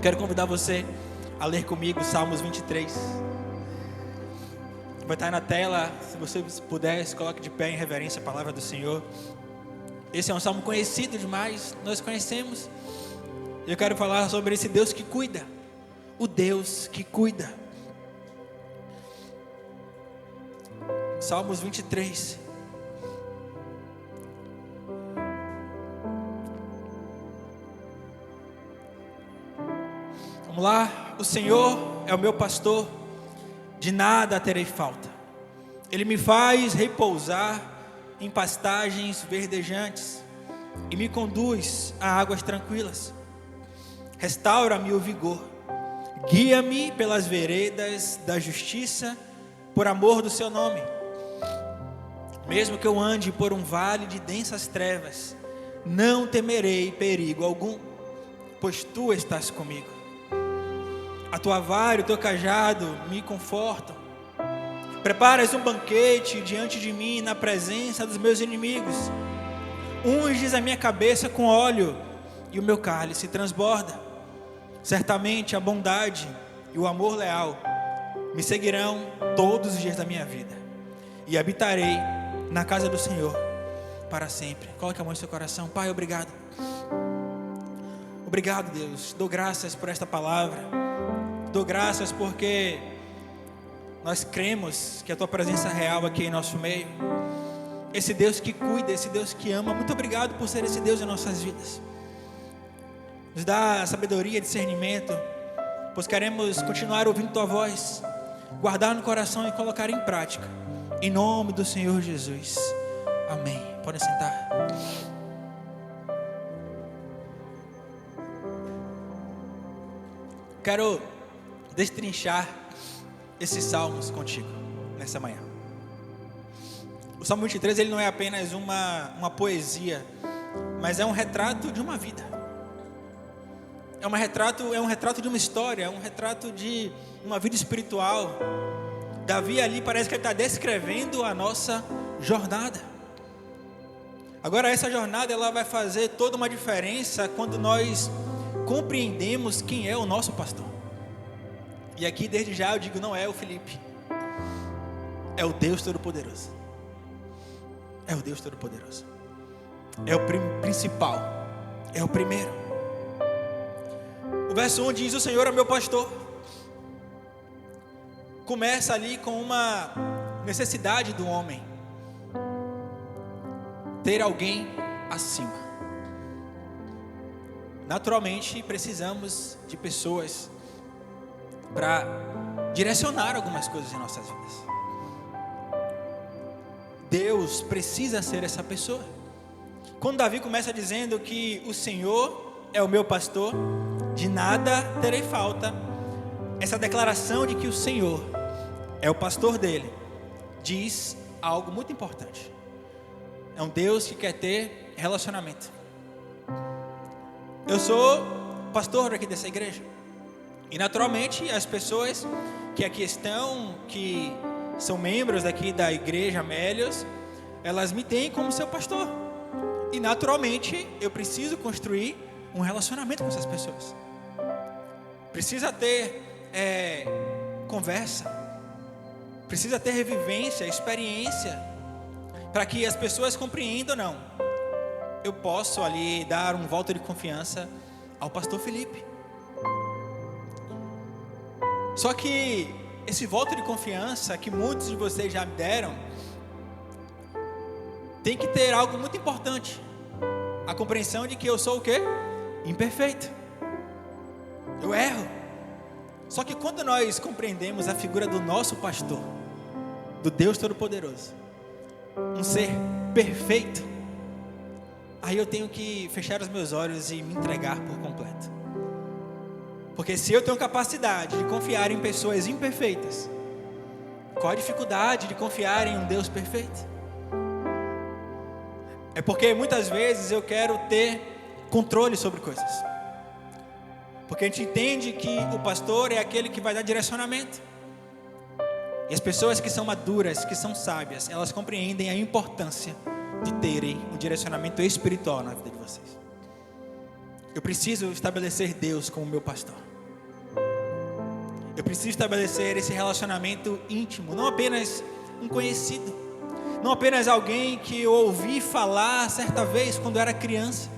Quero convidar você a ler comigo Salmos 23. Vai estar na tela. Se você puder, se coloque de pé em reverência à palavra do Senhor. Esse é um salmo conhecido demais, nós conhecemos. Eu quero falar sobre esse Deus que cuida. O Deus que cuida. Salmos 23. Vamos lá. O Senhor é o meu pastor, de nada terei falta. Ele me faz repousar em pastagens verdejantes e me conduz a águas tranquilas. Restaura-me o vigor, guia-me pelas veredas da justiça, por amor do seu nome. Mesmo que eu ande por um vale de densas trevas, não temerei perigo algum, pois tu estás comigo. A tua vara e o teu cajado me confortam. Preparas um banquete diante de mim na presença dos meus inimigos. Unges a minha cabeça com óleo e o meu cálice transborda. Certamente a bondade e o amor leal me seguirão todos os dias da minha vida, e habitarei na casa do Senhor para sempre. Coloque a mão no seu coração. Pai, obrigado. Obrigado, Deus. Dou graças por esta palavra. Dou graças porque nós cremos que a tua presença é real aqui em nosso meio. Esse Deus que cuida, esse Deus que ama. Muito obrigado por ser esse Deus em nossas vidas. Nos dá sabedoria, discernimento, pois queremos continuar ouvindo tua voz, guardar no coração e colocar em prática. Em nome do Senhor Jesus. Amém. Podem sentar. Quero destrinchar esses salmos contigo nessa manhã. O Salmo 23 ele não é apenas uma poesia, mas é um retrato de uma vida. É um retrato de uma história, é um retrato de uma vida espiritual. Davi ali parece que ele está descrevendo a nossa jornada. Agora essa jornada ela vai fazer toda uma diferença quando nós compreendemos quem é o nosso pastor. E aqui desde já eu digo, não é o Felipe, é o Deus Todo-Poderoso. É o Deus Todo-Poderoso. É o principal, é o primeiro. O verso 1 diz: o Senhor é meu pastor. Começa ali com uma necessidade do homem, ter alguém acima. Naturalmente precisamos de pessoas para direcionar algumas coisas em nossas vidas. Deus precisa ser essa pessoa. Quando Davi começa dizendo que o Senhor é o meu pastor, de nada terei falta, essa declaração de que o Senhor é o pastor dele diz algo muito importante. É um Deus que quer ter relacionamento. Eu sou pastor aqui dessa igreja, e naturalmente as pessoas que aqui estão, que são membros daqui da igreja Amélios, elas me têm como seu pastor, e naturalmente eu preciso construir um relacionamento com essas pessoas. Precisa ter conversa, precisa ter revivência, experiência, para que as pessoas compreendam. Não, eu posso ali dar um voto de confiança ao pastor Felipe. Só que esse voto de confiança que muitos de vocês já me deram, tem que ter algo muito importante: a compreensão de que eu sou o quê? Imperfeito. Eu erro. Só que quando nós compreendemos a figura do nosso pastor, do Deus Todo-Poderoso, um ser perfeito, aí eu tenho que fechar os meus olhos e me entregar por completo. Porque se eu tenho capacidade de confiar em pessoas imperfeitas, qual a dificuldade de confiar em um Deus perfeito? É porque muitas vezes eu quero ter controle sobre coisas. Porque a gente entende que o pastor é aquele que vai dar direcionamento. E as pessoas que são maduras, que são sábias, elas compreendem a importância de terem um direcionamento espiritual na vida de vocês. Eu preciso estabelecer Deus como meu pastor. Eu preciso estabelecer esse relacionamento íntimo, não apenas um conhecido, não apenas alguém que eu ouvi falar certa vez quando eu era criança,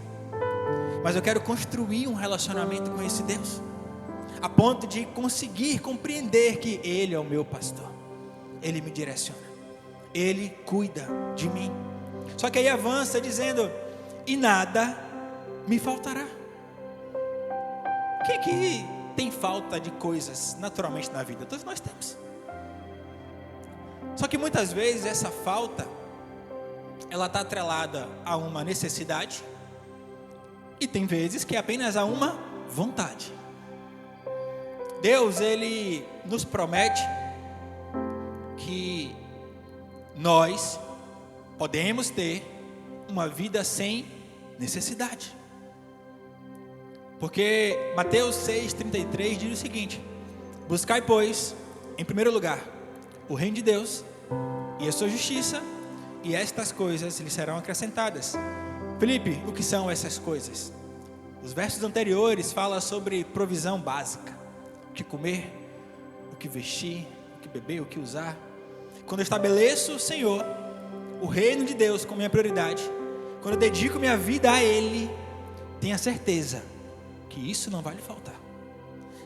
mas eu quero construir um relacionamento com esse Deus, a ponto de conseguir compreender que Ele é o meu pastor, Ele me direciona, Ele cuida de mim. Só que aí avança dizendo: e nada me faltará. O que tem falta de coisas naturalmente na vida? Todos nós temos. Só que muitas vezes essa falta, ela está atrelada a uma necessidade, e tem vezes que é apenas a uma vontade. Deus, Ele nos promete que nós podemos ter uma vida sem necessidade. Porque Mateus 6,33 diz o seguinte: buscai, pois, em primeiro lugar, o reino de Deus e a sua justiça, e estas coisas lhe serão acrescentadas. Felipe, o que são essas coisas? Os versos anteriores falam sobre provisão básica: o que comer, o que vestir, o que beber, o que usar. Quando eu estabeleço, Senhor, o reino de Deus como minha prioridade, quando eu dedico minha vida a Ele, tenha certeza que isso não vai lhe faltar.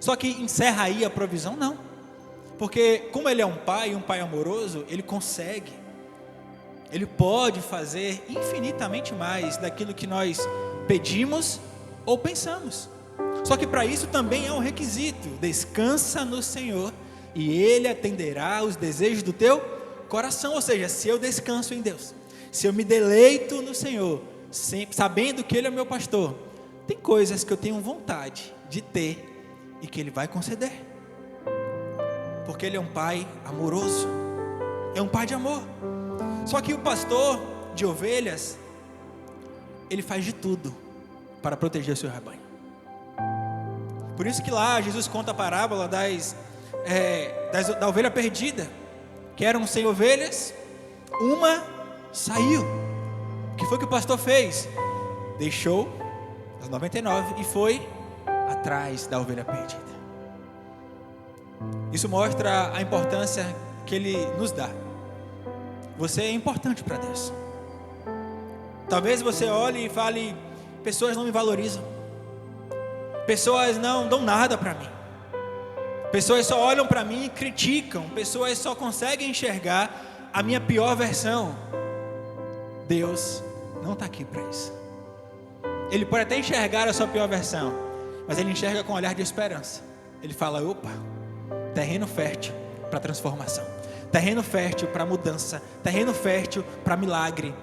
Só que encerra aí a provisão? Não, porque como Ele é um pai amoroso, Ele consegue, Ele pode fazer infinitamente mais daquilo que nós pedimos ou pensamos. Só que para isso também é um requisito: descansa no Senhor e Ele atenderá os desejos do teu coração. Ou seja, se eu descanso em Deus, se eu me deleito no Senhor, sempre sabendo que Ele é o meu pastor, tem coisas que eu tenho vontade de ter e que Ele vai conceder, porque Ele é um pai amoroso, é um pai de amor. Só que o pastor de ovelhas, ele faz de tudo para proteger o seu rebanho. Por isso que lá Jesus conta a parábola da ovelha perdida, que eram 100 ovelhas, uma saiu. O que foi que o pastor fez? Deixou as 99 e foi atrás da ovelha perdida. Isso mostra a importância que Ele nos dá. Você é importante para Deus. Talvez você olhe e fale: pessoas não me valorizam, pessoas não dão nada para mim, pessoas só olham para mim e criticam, pessoas só conseguem enxergar a minha pior versão. Deus não está aqui para isso. Ele pode até enxergar a sua pior versão, mas Ele enxerga com um olhar de esperança. Ele fala: opa, terreno fértil para transformação, terreno fértil para mudança, terreno fértil para milagre.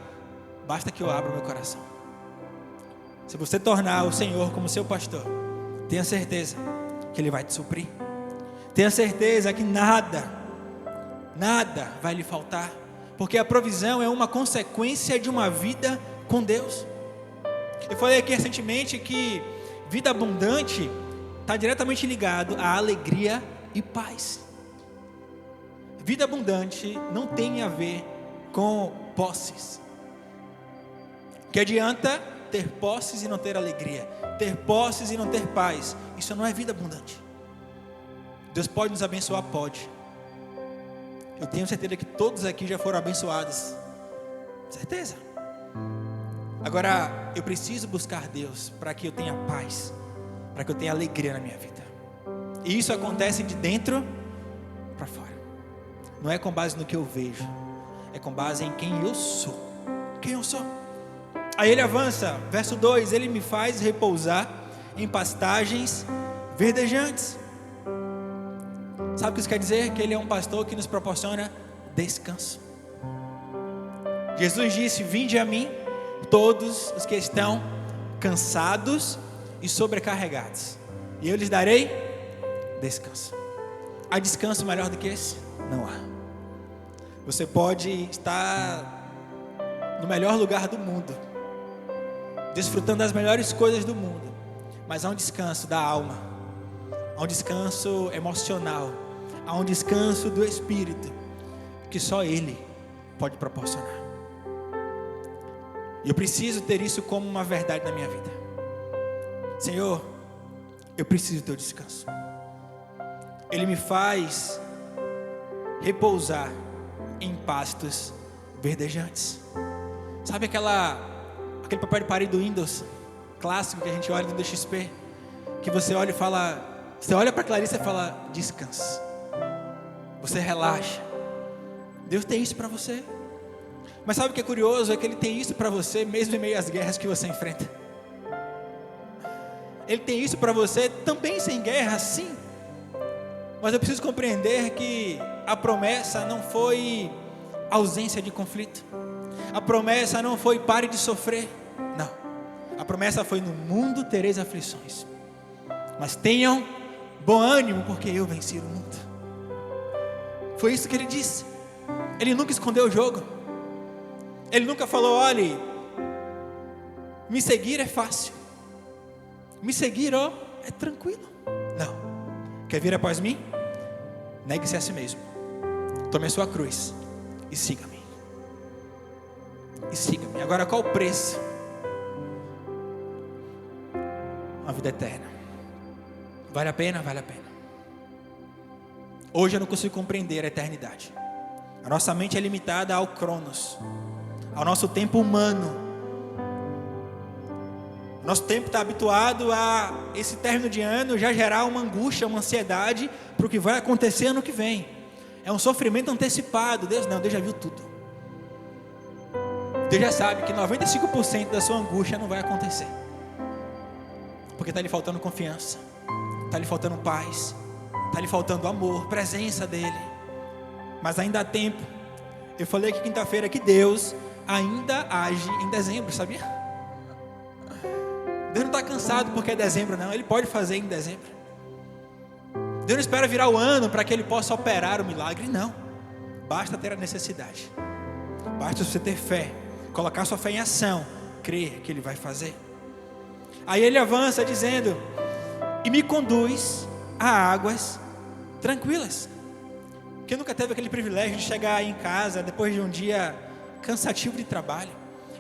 Basta que eu abra o meu coração. Se você tornar o Senhor como seu pastor, tenha certeza que Ele vai te suprir. Tenha certeza que nada vai lhe faltar, porque a provisão é uma consequência de uma vida com Deus. Eu falei aqui recentemente que vida abundante está diretamente ligado à alegria e paz. Vida abundante não tem a ver com posses. Que adianta ter posses e não ter alegria, ter posses e não ter paz? Isso não é vida abundante. Deus pode nos abençoar? Pode. Eu tenho certeza que todos aqui já foram abençoados, certeza. Agora, eu preciso buscar Deus para que eu tenha paz, para que eu tenha alegria na minha vida. E isso acontece de dentro para fora. Não é com base no que eu vejo, é com base em quem eu sou. Quem eu sou. Aí ele avança, verso 2: Ele me faz repousar em pastagens verdejantes. Sabe o que isso quer dizer? Que Ele é um pastor que nos proporciona descanso. Jesus disse: vinde a mim todos os que estão cansados e sobrecarregados, e eu lhes darei descanso. Há descanso melhor do que esse? Não há. Você pode estar no melhor lugar do mundo, desfrutando das melhores coisas do mundo, mas há um descanso da alma, há um descanso emocional, há um descanso do espírito que só Ele pode proporcionar. E eu preciso ter isso como uma verdade na minha vida. Senhor, eu preciso do teu descanso. Ele me faz repousar em pastos verdejantes. Sabe aquele papel de parede do Windows clássico que a gente olha no Windows XP, que você olha e fala, você olha para Clarice e fala, descansa, você relaxa. Deus tem isso para você. Mas sabe o que é curioso? É que Ele tem isso para você mesmo em meio às guerras que você enfrenta. Ele tem isso para você também sem guerra, sim. Mas eu preciso compreender que a promessa não foi ausência de conflito. A promessa não foi pare de sofrer. Não. A promessa foi: no mundo tereis aflições, mas tenham bom ânimo, porque eu venci o mundo. Foi isso que Ele disse. Ele nunca escondeu o jogo. Ele nunca falou: olhe, me seguir é fácil, me seguir, ó, é tranquilo. Não. Quer vir após mim? Negue-se a si mesmo, tome a sua cruz e siga-me. E siga-me. Agora, qual o preço? Uma vida eterna. Vale a pena? Vale a pena. Hoje eu não consigo compreender a eternidade. A nossa mente é limitada ao cronos, ao nosso tempo humano. Nosso tempo está habituado a esse término de ano já gerar uma angústia, uma ansiedade para o que vai acontecer ano que vem. É um sofrimento antecipado. Deus já viu tudo. Deus já sabe que 95% da sua angústia não vai acontecer, porque está lhe faltando confiança, está lhe faltando paz, está lhe faltando amor, presença dEle. Mas ainda há tempo. Eu falei que quinta-feira que Deus ainda age em dezembro, sabia? Deus não está cansado porque é dezembro, não. Ele pode fazer em dezembro. Deus não espera virar o ano para que Ele possa operar o milagre, não. Basta ter a necessidade, basta você ter fé, colocar sua fé em ação, crer que Ele vai fazer. Aí Ele avança dizendo: e me conduz a águas tranquilas. Quem nunca teve aquele privilégio de chegar em casa depois de um dia cansativo de trabalho,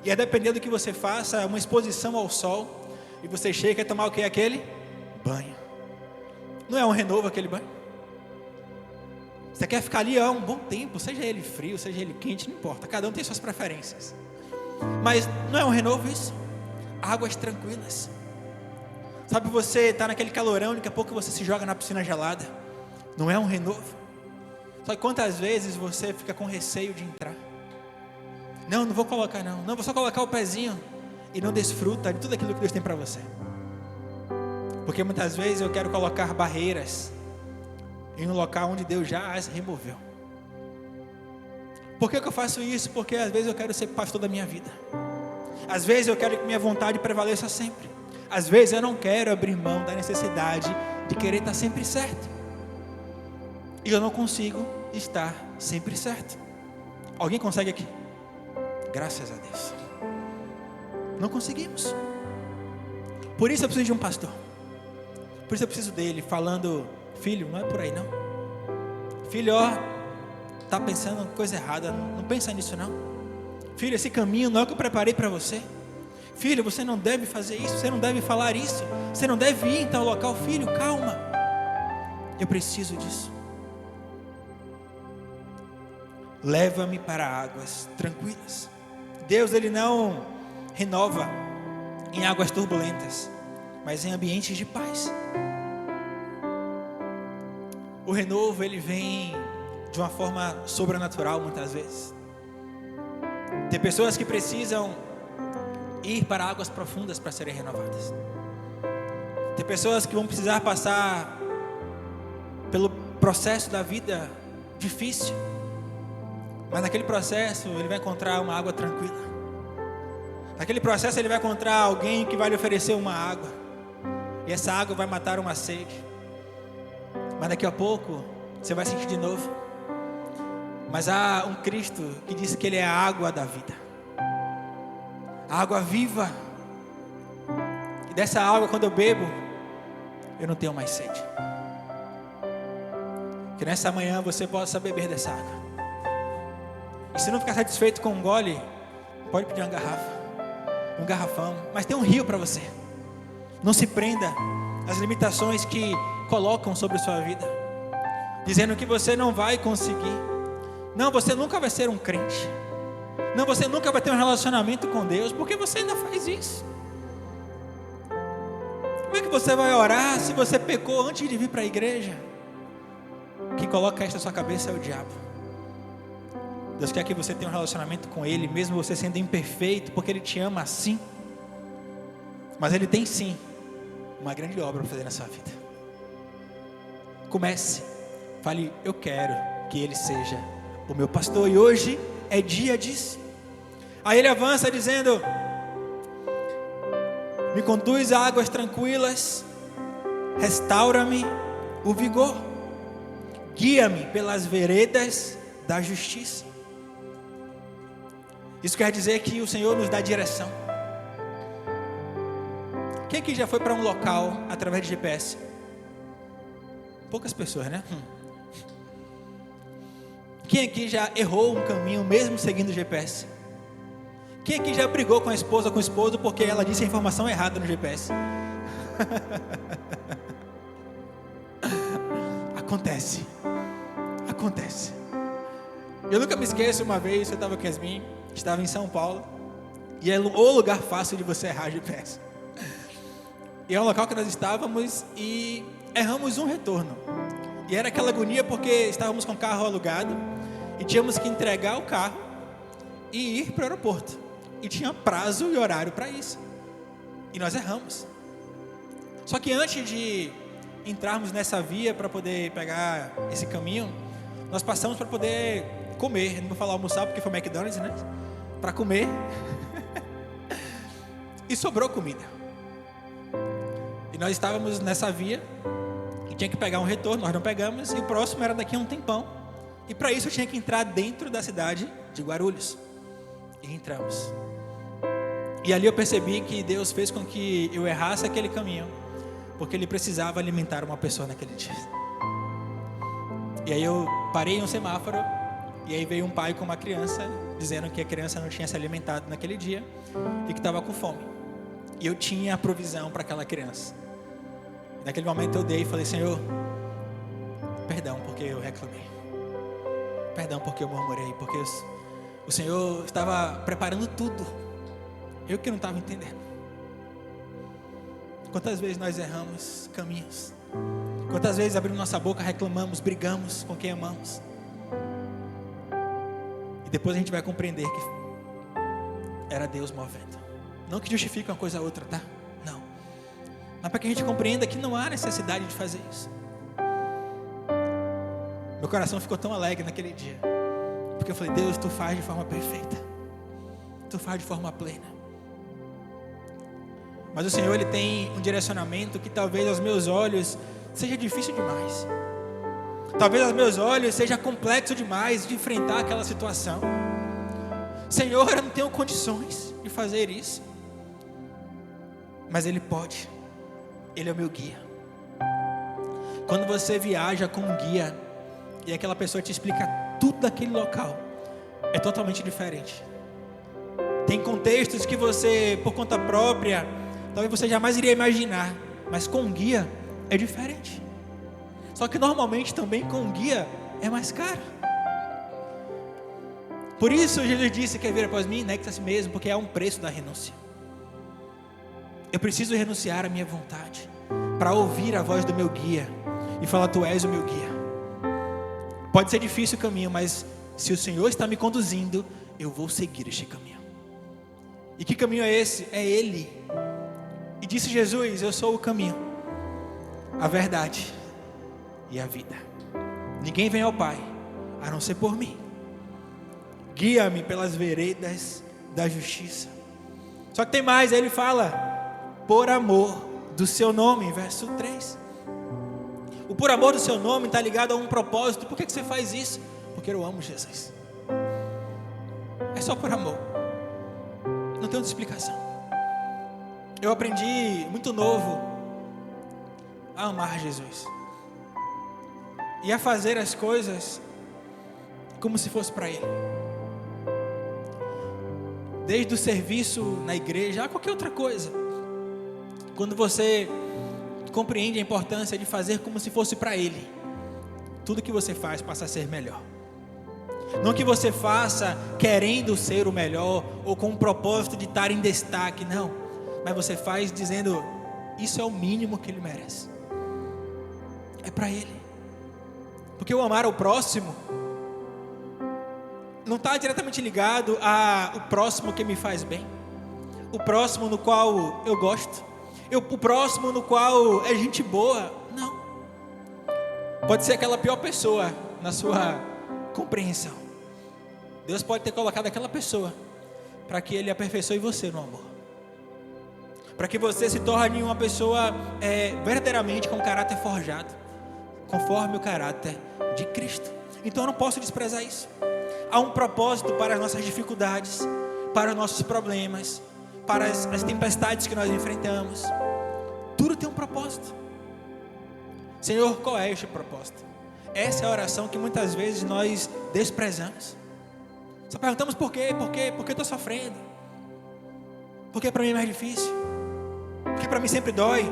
e a depender do que você faça, uma exposição ao sol, e você chega e quer tomar o que? Aquele banho. Não é um renovo aquele banho? Você quer ficar ali um bom tempo, seja ele frio, seja ele quente, não importa, cada um tem suas preferências. Mas não é um renovo isso? Águas tranquilas. Sabe, você está naquele calorão, daqui a pouco você se joga na piscina gelada. Não é um renovo? Só que quantas vezes você fica com receio de entrar? Não vou colocar não, vou só colocar o pezinho, e não desfruta de tudo aquilo que Deus tem para você. Porque muitas vezes eu quero colocar barreiras em um local onde Deus já as removeu. Por que eu faço isso? Porque às vezes eu quero ser pastor da minha vida. Às vezes eu quero que minha vontade prevaleça sempre. Às vezes eu não quero abrir mão da necessidade de querer estar sempre certo. E eu não consigo estar sempre certo. Alguém consegue aqui? Graças a Deus. Não conseguimos. Por isso eu preciso de um pastor. Por isso eu preciso dele falando: filho, não é por aí não. Filho, está pensando coisa errada, não pensa nisso não. Filho, esse caminho não é o que eu preparei para você. Filho, você não deve fazer isso, você não deve falar isso, você não deve ir em tal local. Filho, calma, eu preciso disso. Leva-me para águas tranquilas. Deus, Ele não renova em águas turbulentas, mas em ambientes de paz. O renovo, ele vem de uma forma sobrenatural muitas vezes. Tem pessoas que precisam ir para águas profundas para serem renovadas. Tem pessoas que vão precisar passar pelo processo da vida difícil, mas naquele processo ele vai encontrar uma água tranquila. Naquele processo ele vai encontrar alguém que vai lhe oferecer uma água, e essa água vai matar uma sede. Mas daqui a pouco você vai sentir de novo. Mas há um Cristo que diz que Ele é a água da vida, a água viva. E dessa água, quando eu bebo, eu não tenho mais sede. Que nessa manhã você possa beber dessa água. E se não ficar satisfeito com um gole, pode pedir uma garrafa, um garrafão, mas tem um rio para você. Não se prenda às limitações que colocam sobre a sua vida. dizendo que você não vai conseguir. Não, você nunca vai ser um crente. Não, você nunca vai ter um relacionamento com Deus, porque você ainda faz isso. Como é que você vai orar se você pecou antes de vir para a igreja? Quem coloca isso na sua cabeça é o diabo. Deus quer que você tenha um relacionamento com Ele, mesmo você sendo imperfeito, porque Ele te ama assim. Mas Ele tem sim uma grande obra para fazer na sua vida. Comece, fale, eu quero que Ele seja o meu pastor, e hoje é dia disso. Aí ele avança dizendo: me conduz a águas tranquilas, restaura-me o vigor, guia-me pelas veredas da justiça. Isso quer dizer que o Senhor nos dá direção. Quem aqui já foi para um local através de GPS? Poucas pessoas, né? Quem aqui já errou um caminho mesmo seguindo o GPS? Quem aqui já brigou com a esposa, com o esposo, porque ela disse a informação errada no GPS? Acontece. Eu nunca me esqueço, uma vez eu estava com Yasmin, estava em São Paulo, e é o lugar fácil de você errar GPS. E é um local que nós estávamos e erramos um retorno. E era aquela agonia porque estávamos com o carro alugado e tínhamos que entregar o carro e ir para o aeroporto. E tinha prazo e horário para isso. E nós erramos. Só que antes de entrarmos nessa via para poder pegar esse caminho, nós passamos para poder comer. Não vou falar almoçar porque foi McDonald's, né? Para comer. E sobrou comida. E nós estávamos nessa via e tinha que pegar um retorno, nós não pegamos, e o próximo era daqui a um tempão. E para isso eu tinha que entrar dentro da cidade de Guarulhos. E entramos. E ali eu percebi que Deus fez com que eu errasse aquele caminho, porque Ele precisava alimentar uma pessoa naquele dia. E aí eu parei em um semáforo, e aí veio um pai com uma criança, dizendo que a criança não tinha se alimentado naquele dia, e que estava com fome. E eu tinha a provisão para aquela criança. E naquele momento eu dei e falei: Senhor, perdão porque eu reclamei. Perdão porque eu murmurei, porque o Senhor estava preparando tudo. Eu que não estava entendendo. Quantas vezes nós erramos caminhos? Quantas vezes abrimos nossa boca, reclamamos, brigamos com quem amamos? E depois a gente vai compreender que era Deus movendo. Não que justifique uma coisa ou outra, tá? Não. Mas para que a gente compreenda que não há necessidade de fazer isso. Meu coração ficou tão alegre naquele dia, porque eu falei: Deus, Tu faz de forma perfeita, Tu faz de forma plena. Mas o Senhor, Ele tem um direcionamento que talvez aos meus olhos seja difícil demais. Talvez aos meus olhos seja complexo demais de enfrentar aquela situação. Senhor, eu não tenho condições de fazer isso. Mas Ele pode. Ele é o meu guia. Quando você viaja com um guia e aquela pessoa te explica tudo daquele local, é totalmente diferente. Tem contextos que você, por conta própria, talvez você jamais iria imaginar, mas com um guia é diferente. Só que normalmente também com um guia é mais caro. Por isso Jesus disse: quer vir após mim, negue-se a si mesmo, porque há um preço da renúncia. Eu preciso renunciar à minha vontade para ouvir a voz do meu guia e falar: Tu és o meu guia. Pode ser difícil o caminho, mas se o Senhor está me conduzindo, eu vou seguir este caminho. E que caminho é esse? É Ele. E disse Jesus: eu sou o caminho, a verdade e a vida. Ninguém vem ao Pai a não ser por mim. Guia-me pelas veredas da justiça. Só que tem mais, aí ele fala: por amor do seu nome, verso 3. O por amor do seu nome está ligado a um propósito. Por que você faz isso? Porque eu amo Jesus. É só por amor. Não tem outra explicação. Eu aprendi muito novo a amar Jesus e a fazer as coisas como se fosse para Ele. Desde o serviço na igreja a qualquer outra coisa. Quando você compreende a importância de fazer como se fosse para Ele, tudo que você faz passa a ser melhor. Não que você faça querendo ser o melhor ou com o propósito de estar em destaque, não. Mas você faz dizendo, isso é o mínimo que ele merece. É para ele. Porque o amar ao próximo não está diretamente ligado ao próximo que me faz bem, o próximo no qual eu gosto, o próximo no qual é gente boa. Não. Pode ser aquela pior pessoa na sua compreensão. Deus pode ter colocado aquela pessoa para que Ele aperfeiçoe você no amor, para que você se torne uma pessoa verdadeiramente com caráter forjado, conforme o caráter de Cristo. Então eu não posso desprezar isso. Há um propósito para as nossas dificuldades, para os nossos problemas, para as tempestades que nós enfrentamos. Tudo tem um propósito. Senhor, qual é este propósito? Essa é a oração que muitas vezes nós desprezamos. Só perguntamos por quê? Por quê? Por que eu estou sofrendo? Por que para mim é mais difícil? Por que para mim sempre dói?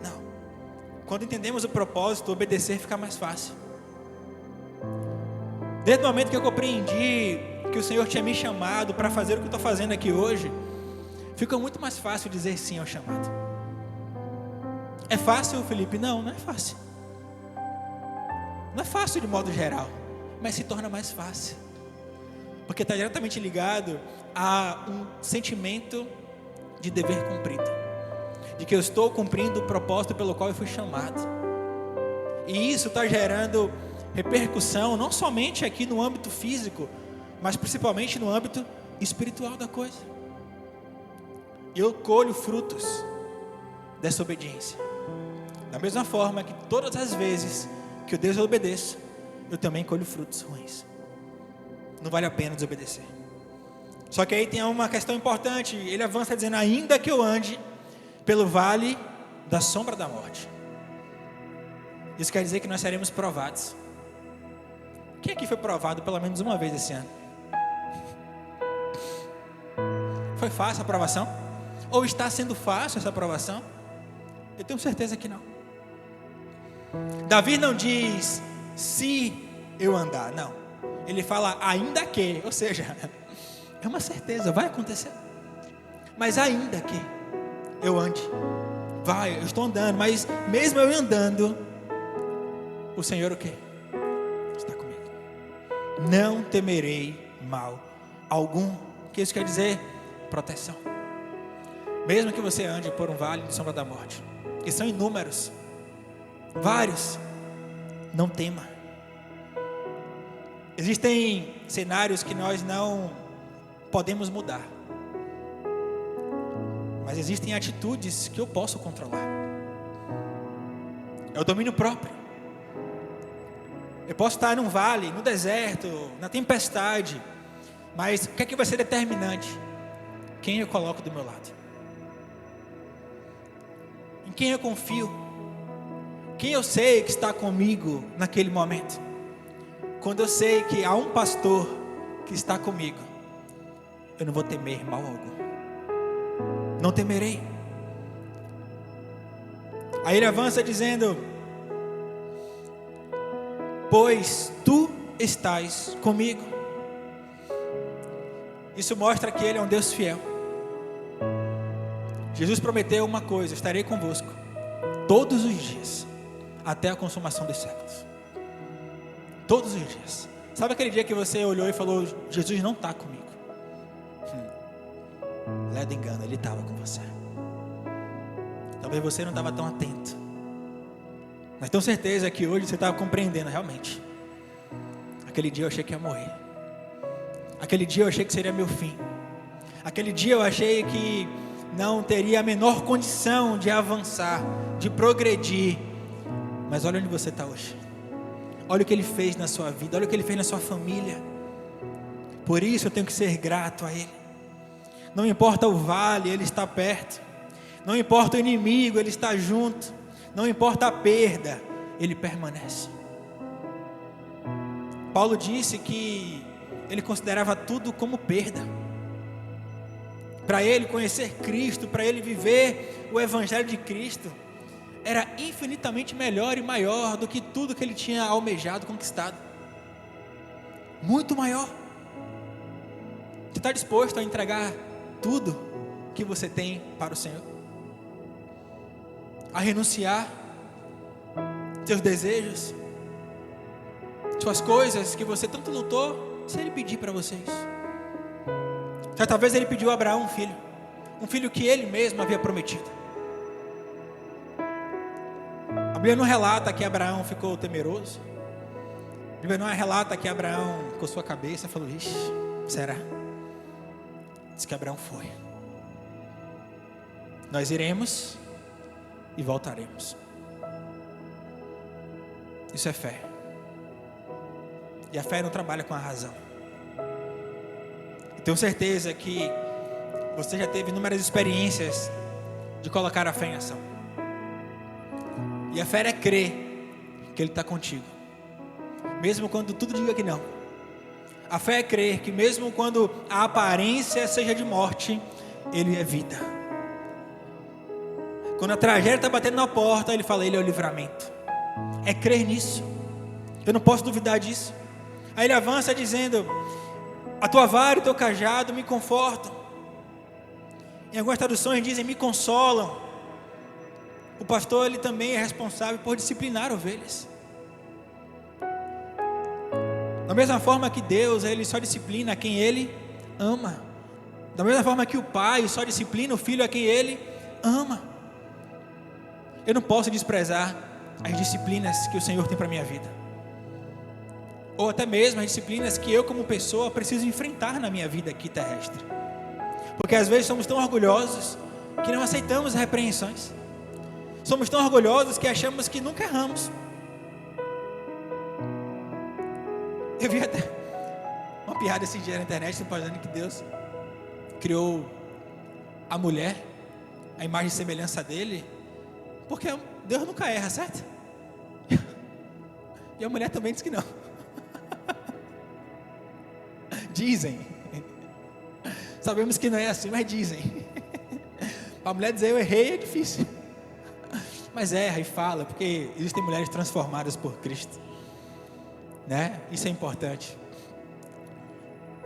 Não. Quando entendemos o propósito, obedecer fica mais fácil. Desde o momento que eu compreendi que o Senhor tinha me chamado para fazer o que eu estou fazendo aqui hoje, fica muito mais fácil dizer sim ao chamado. É fácil, Felipe? Não, não é fácil. Não é fácil de modo geral, mas se torna mais fácil. Porque está diretamente ligado a um sentimento de dever cumprido, de que eu estou cumprindo o propósito pelo qual eu fui chamado. E isso está gerando repercussão, não somente aqui no âmbito físico, mas principalmente no âmbito espiritual da coisa. Eu colho frutos dessa obediência. Da mesma forma que todas as vezes que eu desobedeço, eu também colho frutos ruins. Não vale a pena desobedecer. Só que aí tem uma questão importante. Ele avança dizendo, ainda que eu ande pelo vale da sombra da morte. Isso quer dizer que nós seremos provados. Quem aqui foi provado pelo menos uma vez esse ano? Foi fácil a provação? Ou está sendo fácil essa provação? Eu tenho certeza que não. Davi não diz, se eu andar, não. Ele fala, ainda que, ou seja, é uma certeza, vai acontecer. Mas ainda que eu ande, eu estou andando, mas mesmo eu andando, o Senhor o quê? Está comigo. Não temerei mal algum. O que isso quer dizer? Proteção. Mesmo que você ande por um vale de sombra da morte, que são inúmeros, vários, não tema. Existem cenários que nós não podemos mudar, mas existem atitudes que eu posso controlar. É o domínio próprio. Eu posso estar num vale, no deserto, na tempestade, mas o que é que vai ser determinante? Quem eu coloco do meu lado? Em quem eu confio? Quem eu sei que está comigo naquele momento? Quando eu sei que há um pastor que está comigo, eu não vou temer mal algum. Não temerei. Aí ele avança dizendo, pois tu estás comigo. Isso mostra que ele é um Deus fiel. Jesus prometeu uma coisa, estarei convosco todos os dias, até a consumação dos séculos. Todos os dias. Sabe aquele dia que você olhou e falou, Jesus não está comigo? Leda engano, Ele estava com você. Talvez você não estava tão atento, mas tenho certeza que hoje você estava compreendendo realmente. Aquele dia eu achei que ia morrer. Aquele dia eu achei que seria meu fim. Aquele dia eu achei que não teria a menor condição de avançar, de progredir. Mas olha onde você está hoje. Olha o que Ele fez na sua vida, olha o que Ele fez na sua família. Por isso eu tenho que ser grato a Ele. Não importa o vale, Ele está perto. Não importa o inimigo, Ele está junto. Não importa a perda, Ele permanece. Paulo disse que ele considerava tudo como perda. Para ele conhecer Cristo, para ele viver o Evangelho de Cristo, era infinitamente melhor e maior do que tudo que ele tinha almejado, conquistado. Muito maior. Você está disposto a entregar tudo que você tem para o Senhor? A renunciar seus desejos, suas coisas que você tanto lutou, se Ele pedir para vocês? Certa vez Ele pediu a Abraão um filho que Ele mesmo havia prometido. A Bíblia não relata que Abraão ficou temeroso. A Bíblia não relata que Abraão coçou a cabeça e falou: ixi, será? Diz que Abraão foi. Nós iremos e voltaremos. Isso é fé. E a fé não trabalha com a razão. Eu tenho certeza que você já teve inúmeras experiências de colocar a fé em ação. E a fé é crer que Ele está contigo, mesmo quando tudo diga que não. A fé é crer que mesmo quando a aparência seja de morte, Ele é vida. Quando a tragédia está batendo na porta, Ele fala: Ele é o livramento. É crer nisso. Eu não posso duvidar disso. Aí Ele avança dizendo: a tua vara e o teu cajado me confortam. Em algumas traduções dizem: me consolam. O pastor, ele também é responsável por disciplinar ovelhas. Da mesma forma que Deus, Ele só disciplina quem Ele ama. Da mesma forma que o pai só disciplina o filho a quem Ele ama. Eu não posso desprezar as disciplinas que o Senhor tem para a minha vida, ou até mesmo as disciplinas que eu como pessoa preciso enfrentar na minha vida aqui terrestre. Porque às vezes somos tão orgulhosos que não aceitamos repreensões. Somos tão orgulhosos que achamos que nunca erramos. Eu vi até uma piada esse dia na internet, falando que Deus criou a mulher, a imagem e semelhança dele, porque Deus nunca erra, certo? E a mulher também diz que não. Dizem. Sabemos que não é assim, mas dizem. A mulher dizer eu errei é difícil, mas erra e fala, porque existem mulheres transformadas por Cristo, né? Isso é importante.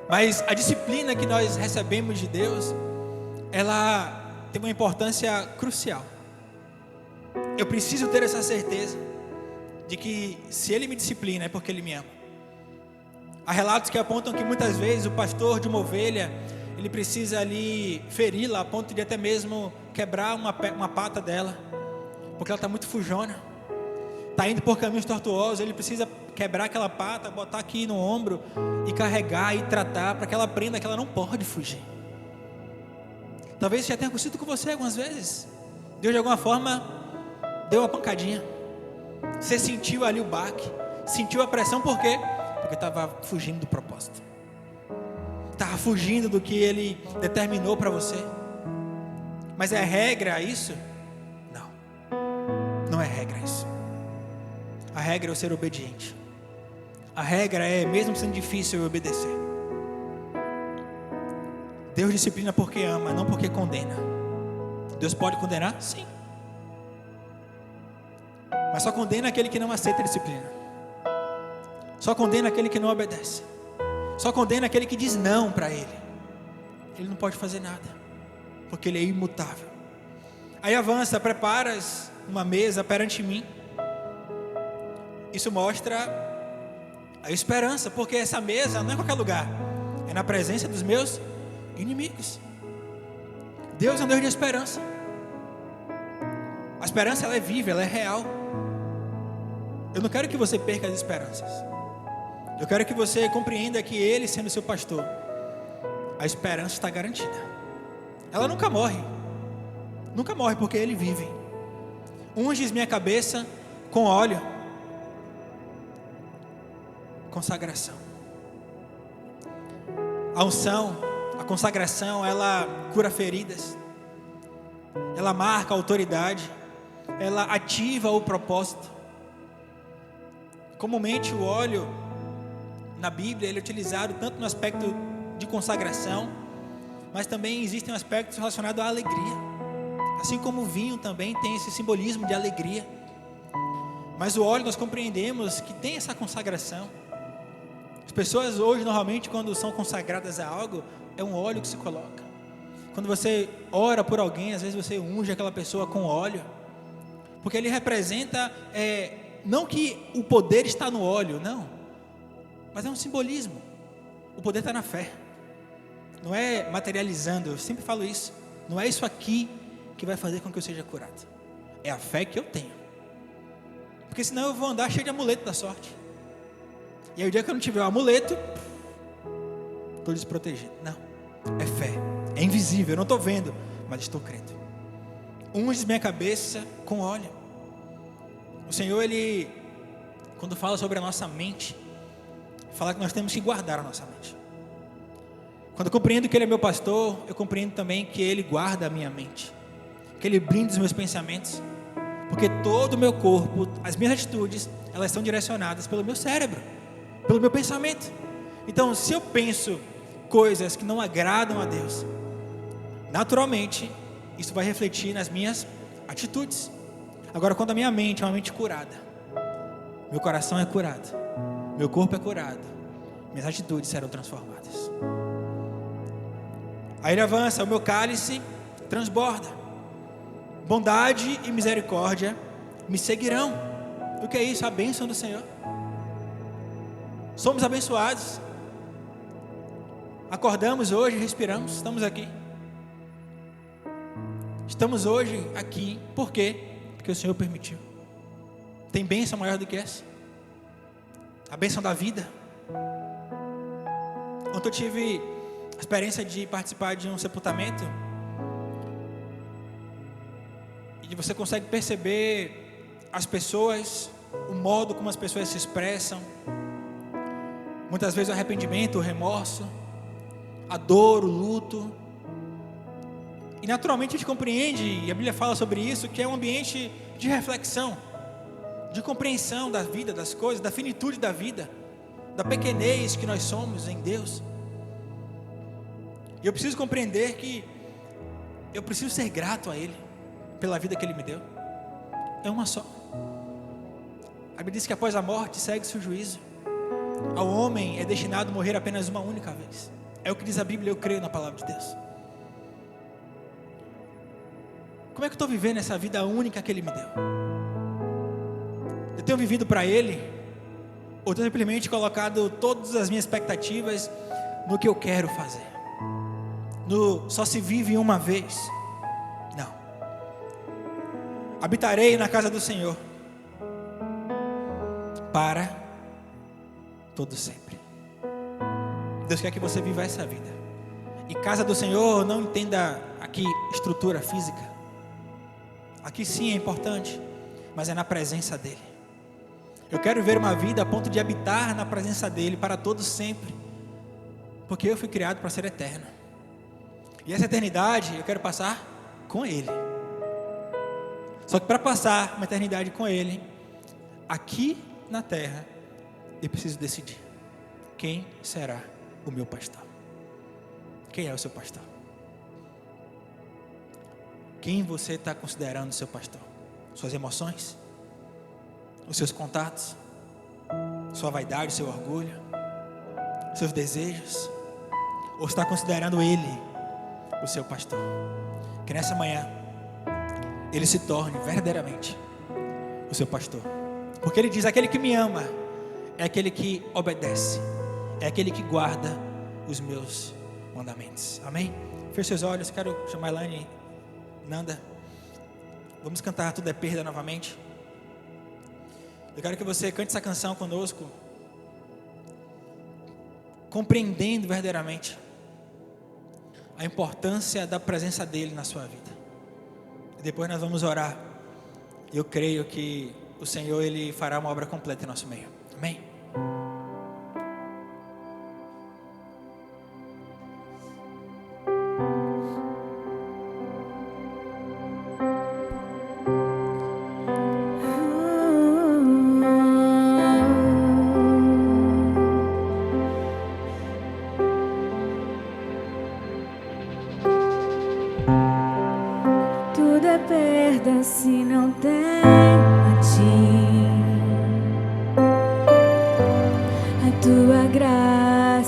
Mas a disciplina que nós recebemos de Deus, ela tem uma importância crucial. Eu preciso ter essa certeza de que se Ele me disciplina é porque Ele me ama. Há relatos que apontam que muitas vezes o pastor de uma ovelha, ele precisa ali feri-la a ponto de até mesmo quebrar uma pata dela, porque ela está muito fujona, está indo por caminhos tortuosos. Ele precisa quebrar aquela pata, botar aqui no ombro e carregar e tratar para que ela aprenda que ela não pode fugir. Talvez isso já tenha acontecido com você algumas vezes. Deus de alguma forma deu uma pancadinha, você sentiu ali o baque, sentiu a pressão. Por quê? Porque estava fugindo do propósito, estava fugindo do que Ele determinou para você. Mas é regra isso? Não, não é regra isso. A regra é eu ser obediente. A regra é, mesmo sendo difícil, eu obedecer. Deus disciplina porque ama, não porque condena. Deus pode condenar? Sim, mas só condena aquele que não aceita a disciplina. Só condena aquele que não obedece. Só condena aquele que diz não para Ele. Ele não pode fazer nada, porque Ele é imutável. Aí avança: preparas uma mesa perante mim. Isso mostra a esperança, porque essa mesa não é em qualquer lugar, é na presença dos meus inimigos. Deus é um Deus de esperança. A esperança, ela é viva, ela é real. Eu não quero que você perca as esperanças. Eu quero que você compreenda que Ele, sendo seu pastor, a esperança está garantida. Ela nunca morre. Nunca morre, porque Ele vive. Unges minha cabeça com óleo. Consagração. A unção, a consagração, ela cura feridas. Ela marca a autoridade. Ela ativa o propósito. Comumente o óleo na Bíblia, ele é utilizado tanto no aspecto de consagração, mas também existem aspectos relacionados à alegria. Assim como o vinho também tem esse simbolismo de alegria. Mas o óleo nós compreendemos que tem essa consagração. As pessoas hoje normalmente quando são consagradas a algo, é um óleo que se coloca. Quando você ora por alguém, às vezes você unge aquela pessoa com óleo. Porque ele representa, não que o poder está no óleo, não. Mas é um simbolismo. O poder está na fé. Não é materializando, eu sempre falo isso. Não é isso aqui que vai fazer com que eu seja curado. É a fé que eu tenho. Porque senão eu vou andar cheio de amuleto da sorte. E aí o dia que eu não tiver o amuleto, estou desprotegido. Não, é fé. É invisível, eu não estou vendo, mas estou crendo. Unge minha cabeça com óleo. O Senhor, Ele, quando fala sobre a nossa mente, fala que nós temos que guardar a nossa mente. Quando eu compreendo que Ele é meu pastor, eu compreendo também que Ele guarda a minha mente, que Ele blinda os meus pensamentos, porque todo o meu corpo, as minhas atitudes, elas são direcionadas pelo meu cérebro, pelo meu pensamento. Então, se eu penso coisas que não agradam a Deus, naturalmente, isso vai refletir nas minhas atitudes. Agora, quando a minha mente é uma mente curada, meu coração é curado, meu corpo é curado, minhas atitudes serão transformadas. Aí ele avança, o meu cálice transborda, bondade e misericórdia me seguirão. O que é isso? A bênção do Senhor. Somos abençoados. Acordamos hoje, respiramos, estamos aqui. Estamos hoje aqui, por quê? Porque o Senhor permitiu. Tem bênção maior do que essa? A bênção da vida. Ontem eu tive a experiência de participar de um sepultamento, e você consegue perceber as pessoas, o modo como as pessoas se expressam. Muitas vezes o arrependimento, o remorso, a dor, o luto. E naturalmente a gente compreende, e a Bíblia fala sobre isso, que é um ambiente de reflexão, de compreensão da vida, das coisas, da finitude da vida, da pequenez que nós somos em Deus. E eu preciso compreender que eu preciso ser grato a Ele pela vida que Ele me deu. É uma só. A Bíblia diz que após a morte segue-se o juízo. Ao homem é destinado morrer apenas uma única vez. É o que diz a Bíblia, eu creio na palavra de Deus. Como é que eu estou vivendo essa vida única que Ele me deu? Eu tenho vivido para Ele? Ou tenho simplesmente colocado todas as minhas expectativas no que eu quero fazer? No só se vive uma vez? Não. Habitarei na casa do Senhor para todo sempre. Deus quer que você viva essa vida. E casa do Senhor, não entenda aqui estrutura física. Aqui sim é importante, mas é na presença dEle. Eu quero ver uma vida a ponto de habitar na presença dEle para todo sempre, porque eu fui criado para ser eterno. E essa eternidade eu quero passar com Ele. Só que para passar uma eternidade com Ele, aqui na terra, eu preciso decidir quem será o meu pastor. Quem é o seu pastor? Quem você está considerando seu pastor? Suas emoções? Os seus contatos? Sua vaidade, seu orgulho? Seus desejos? Ou está considerando Ele o seu pastor? Que nessa manhã Ele se torne verdadeiramente o seu pastor. Porque Ele diz, aquele que me ama é aquele que obedece, é aquele que guarda os meus mandamentos. Amém? Feche seus olhos, quero chamar a Elaine, Nanda. Vamos cantar Tudo é Perda novamente. Eu quero que você cante essa canção conosco, compreendendo verdadeiramente a importância da presença dEle na sua vida. E depois nós vamos orar. Eu creio que o Senhor, Ele fará uma obra completa em nosso meio. Amém? Tudo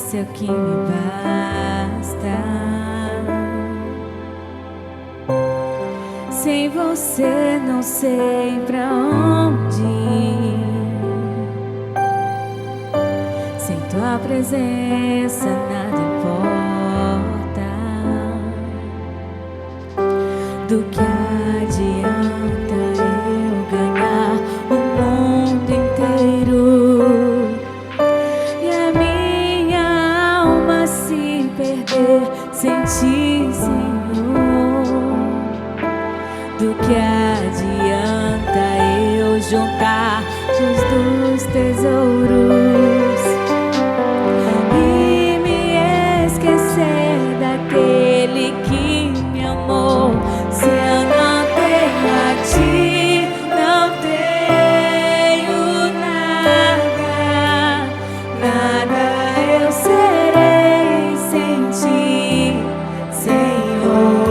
presença é o que me basta. Sem você não sei pra onde ir. Sem tua presença nada importa. Do que adianta eu ganhar o mundo inteiro e a minha alma se perder sem ti, Senhor? Do que adianta eu juntar dos tesouros e me esquecer daquele que me amou? Se eu não tenho a ti, não tenho nada, nada eu serei sem ti, Senhor.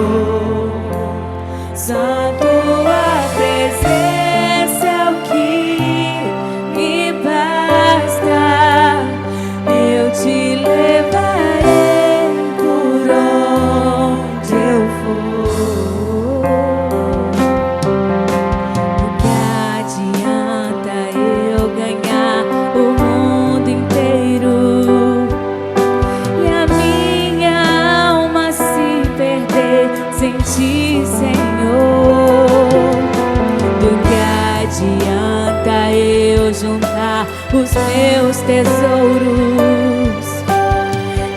Só tua presença é o que me basta. Eu te levarei por onde eu for. Do que adianta eu ganhar o mundo inteiro e a minha alma se perder sem ti, Senhor? Do que adianta eu juntar os meus tesouros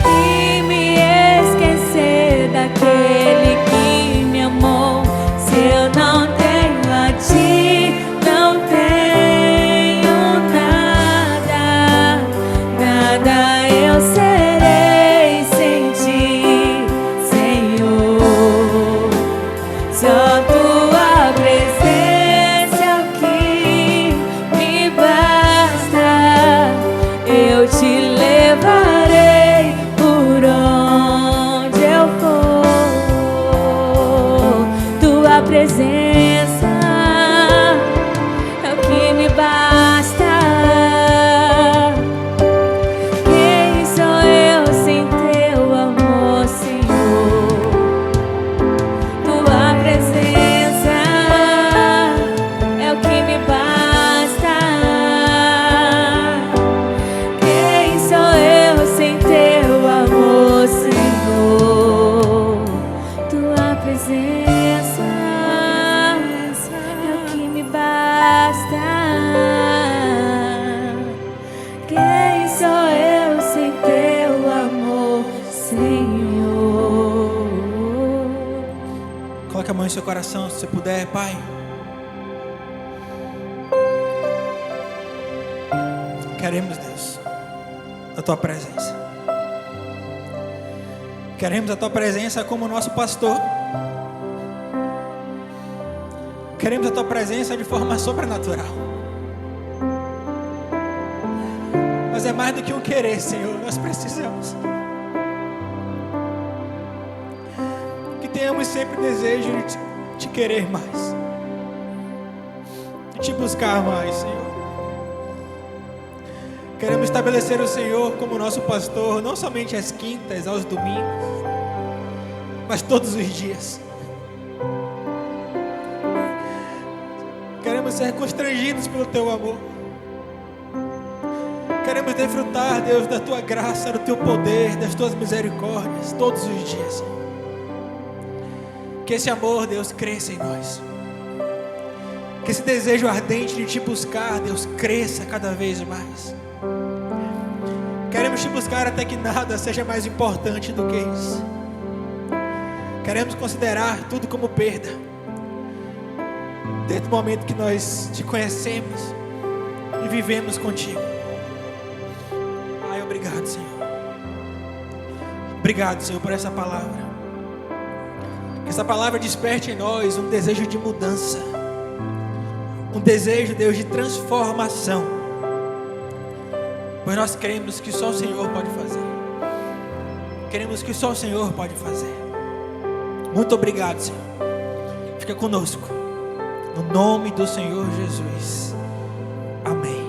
e me esquecer daquele que me amou? Se eu não tenho a ti, não tenho nada, nada eu serei sem ti, Senhor. Só tua presença é o que me basta. Eu te levarei por onde eu for. Tua presença é o que me basta. Quem sou eu sem teu amor, Senhor? Tua presença é o que me basta. Quem sou eu sem teu amor, Senhor? Tua presença é o que me basta. Quem sou eu sem teu amor, Senhor? Coloque a mão em seu coração, se você puder, Pai. Queremos, Deus, a Tua presença. Queremos a Tua presença como nosso pastor. Queremos a Tua presença de forma sobrenatural. Mas é mais do que um querer, Senhor, nós precisamos. Que tenhamos sempre desejo de te querer mais, de te buscar mais, Senhor. Queremos estabelecer o Senhor como nosso pastor, não somente às quintas, aos domingos, mas todos os dias. Queremos ser constrangidos pelo Teu amor. Queremos desfrutar, Deus, da Tua graça, do Teu poder, das Tuas misericórdias, todos os dias, Senhor. Que esse amor, Deus, cresça em nós. Que esse desejo ardente de Te buscar, Deus, cresça cada vez mais. Queremos Te buscar até que nada seja mais importante do que isso. Queremos considerar tudo como perda, desde o momento que nós Te conhecemos e vivemos contigo. Pai, obrigado, Senhor. Obrigado, Senhor, por essa palavra. Que essa palavra desperte em nós um desejo de mudança, um desejo, Deus, de transformação. Pois nós queremos que só o Senhor pode fazer. Queremos que só o Senhor pode fazer. Muito obrigado, Senhor. Fica conosco. No nome do Senhor Jesus. Amém.